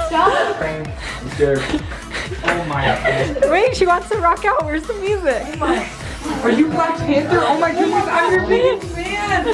Stop. I'm scared. Oh my God. Wait, she wants to rock out. Where's the music? Oh my. Are you Black Panther? Oh my goodness, I'm your biggest fan.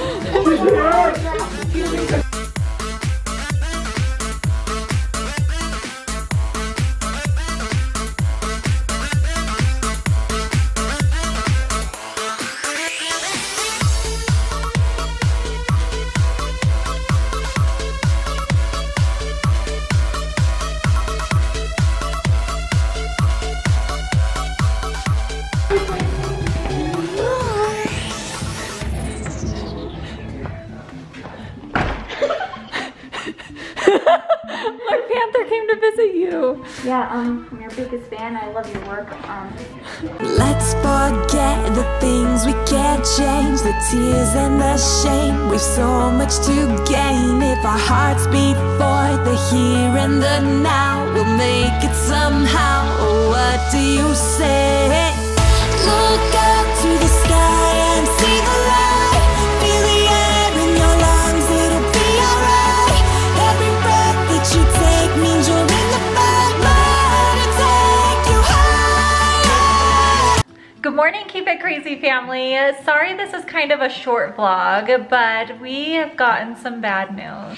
Black Panther came to visit you. Yeah, I'm your biggest fan. I love your work. Let's forget the things we can't change, the tears and the shame. We've so much to gain if our hearts beat for the here and the now. We'll make it somehow. What do you say? Look up to the sky and see the light. Feel the air in your lungs, it'll be alright. Every breath that you take means you're in the fight. Let it take you higher. Good morning, Keep It Crazy family. Sorry this is kind of a short vlog, but we have gotten some bad news.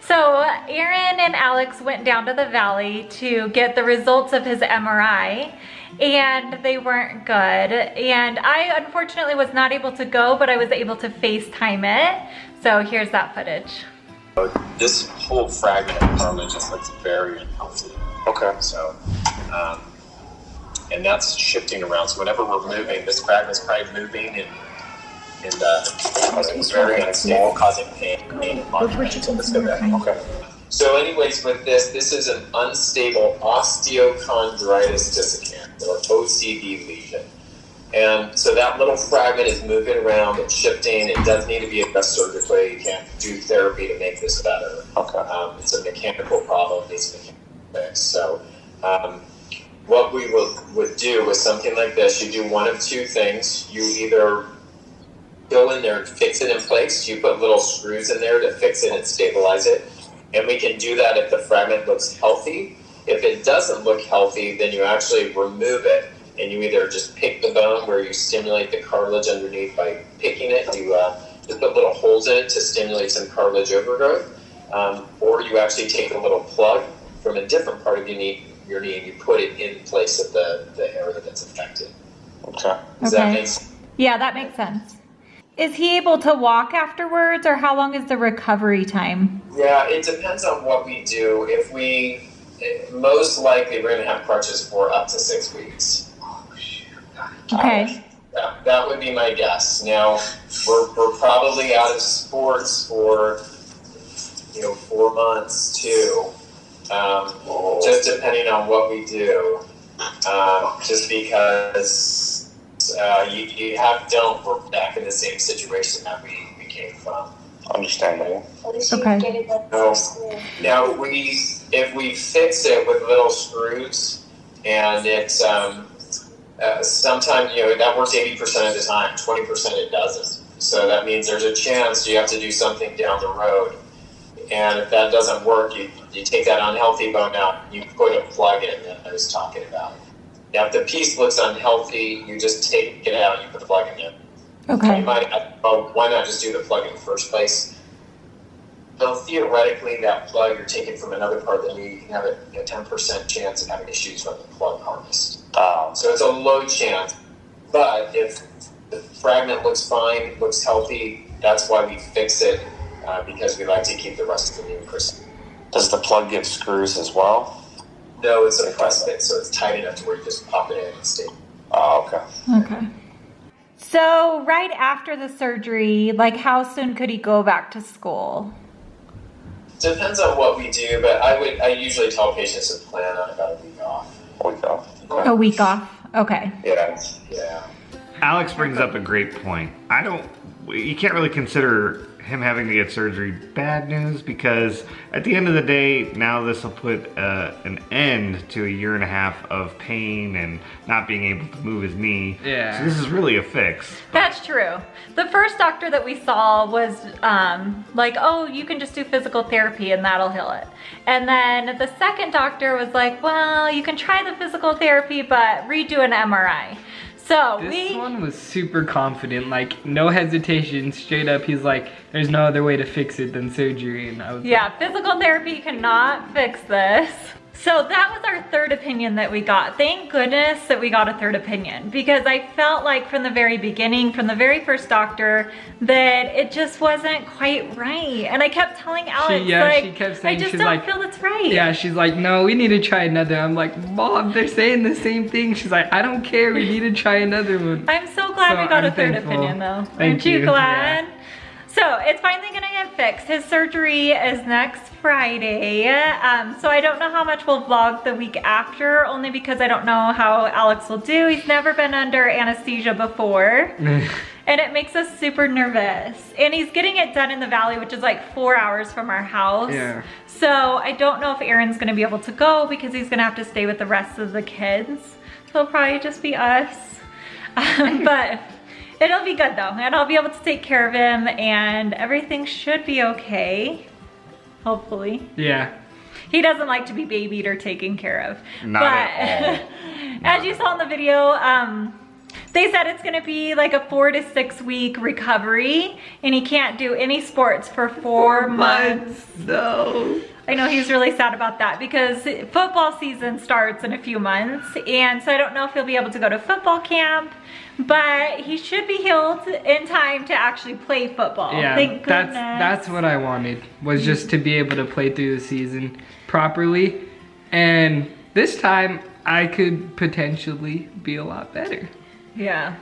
So Aaron and Alex went down to the valley to get the results of his MRI and they weren't good. And I unfortunately was not able to go, but I was able to FaceTime it. So here's that footage. This whole fragment of cartilage just looks very unhealthy. Okay. So, and that's shifting around. So whenever we're moving, this fragment's probably moving and causing very unstable, causing pain. Okay. So anyways, with this is an unstable osteochondritis dissecant, or OCD lesion. And so that little fragment is moving around, it's shifting, it does need to be addressed surgically. You can't do therapy to make this better. Okay. It's a mechanical problem, it needs mechanical fix. So what we would do with something like this, you do one of two things. You either go in there and fix it in place. You put little screws in there to fix it and stabilize it. And we can do that if the fragment looks healthy. If it doesn't look healthy, then you actually remove it and you either just pick the bone where you stimulate the cartilage underneath by picking it. You just put little holes in it to stimulate some cartilage overgrowth. Or you actually take a little plug from a different part of your knee and you put it in place of the area that's affected. Okay. Does that make sense? Yeah, that makes sense. Is he able to walk afterwards, or how long is the recovery time? Yeah, it depends on what we do. Most likely we're going to have crutches for up to 6 weeks. Okay. That would be my guess. Now, we're probably out of sports for 4 months too, just depending on what we do. Just because we're back in the same situation that we came from. Understandable. Okay. Now, if we fix it with little screws, and it's sometimes that works 80% of the time, 20% it doesn't. So that means there's a chance you have to do something down the road. And if that doesn't work, you take that unhealthy bone out, and you put a plug in that I was talking about. Now, if the piece looks unhealthy, you just take it out and you put the plug in there. Okay. You might, why not just do the plug in the first place? So theoretically, that plug you're taking from another part of the knee, you can have a 10% chance of having issues with the plug harvest. So it's a low chance. But if the fragment looks fine, looks healthy, that's why we fix it, because we like to keep the rest of the knee pristine. Does the plug give screws as well? No, it's a press fit, so it's tight enough to where you just pop it in and stay. Oh, okay. Okay. So right after the surgery, how soon could he go back to school? Depends on what we do, but I usually tell patients to plan on about a week off. A week off. Okay. A week off. Okay. Yeah. Alex brings up a great point. You can't really consider him having to get surgery bad news, because at the end of the day, now this will put an end to a 1.5 years of pain and not being able to move his knee. Yeah. So this is really a fix. That's true. The first doctor that we saw was like, oh, you can just do physical therapy and that'll heal it. And then the second doctor was like, well, you can try the physical therapy, but redo an MRI. So This one was super confident, like no hesitation, straight up. He's like, there's no other way to fix it than surgery. And I was yeah, physical therapy cannot fix this. So that was our third opinion that we got. Thank goodness that we got a third opinion, because I felt like from the very beginning, from the very first doctor, that it just wasn't quite right. And I kept telling Alex, she kept saying, I just she's don't like, feel it's right. yeah, she's like, no, we need to try another. I'm like, Mom, they're saying the same thing. She's like, I don't care, we need to try another one. I'm so glad So we got I'm a third thankful. opinion though. Thank Aren't you you. glad? Yeah. So it's finally gonna get fixed. His surgery is next Friday. So I don't know how much we'll vlog the week after, only because I don't know how Alex will do. He's never been under anesthesia before. And it makes us super nervous. And he's getting it done in the valley, which is like 4 hours from our house. Yeah. So I don't know if Aaron's gonna be able to go, because he's gonna have to stay with the rest of the kids. So it'll probably just be us. But it'll be good though, and I'll be able to take care of him, and everything should be okay, hopefully. Yeah. He doesn't like to be babied or taken care of. Not at all. As you saw in the video, they said it's gonna be like a 4 to 6 week recovery, and he can't do any sports for 4 months. No. I know he's really sad about that, because football season starts in a few months, and so I don't know if he'll be able to go to football camp, but he should be healed in time to actually play football. Yeah, Thank goodness. that's what I wanted, was just to be able to play through the season properly. And this time I could potentially be a lot better. Yeah.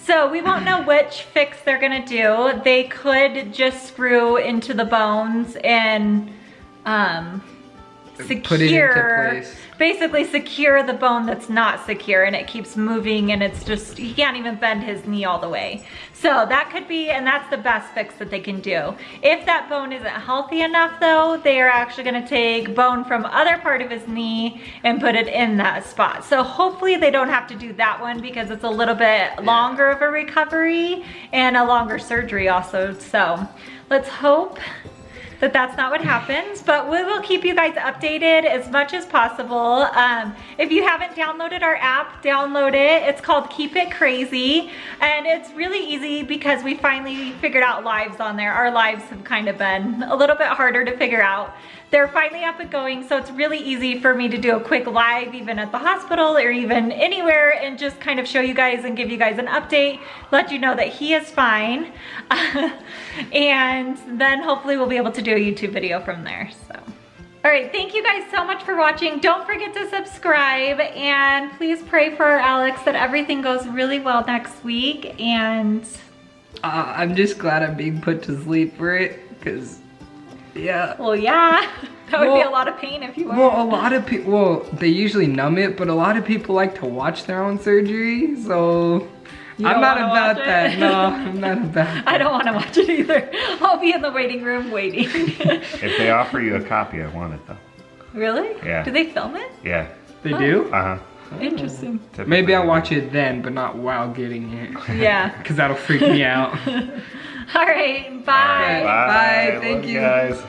So we won't know which fix they're gonna do. They could just screw into the bones and secure, Put it into place. basically secure the bone that's not secure, and it keeps moving, and it's just, he can't even bend his knee all the way. So that could be, and that's the best fix that they can do. If that bone isn't healthy enough though, they are actually gonna take bone from other part of his knee and put it in that spot. So hopefully they don't have to do that one, because it's a little bit longer of a recovery and a longer surgery also. So let's hope that that's not what happens, but we will keep you guys updated as much as possible. If you haven't downloaded our app, download it. It's called Keep It Crazy, and it's really easy because we finally figured out lives on there. Our lives have kind of been a little bit harder to figure out. They're finally up and going, so it's really easy for me to do a quick live even at the hospital or even anywhere, and just kind of show you guys and give you guys an update, let you know that he is fine. And then hopefully we'll be able to do a YouTube video from there. So, all right, thank you guys so much for watching. Don't forget to subscribe, and please pray for Alex that everything goes really well next week. And I'm just glad I'm being put to sleep for it, because yeah. well, yeah, that would be Well- a lot of pain if you were. Well, a lot of people, well, they usually numb it, but a lot of people like to watch their own surgery, so You I'm don't not wanna about watch that. it? No, I'm not about that. I don't want to watch it either. I'll be in the waiting room waiting. If they offer you a copy, I want it though. Really? Yeah. Do they film it? Yeah. They do? Uh-huh. Interesting. Maybe I'll watch it then, but not while getting it. Yeah. Because that'll freak me out. All right, bye. Bye. Thank Love you. guys.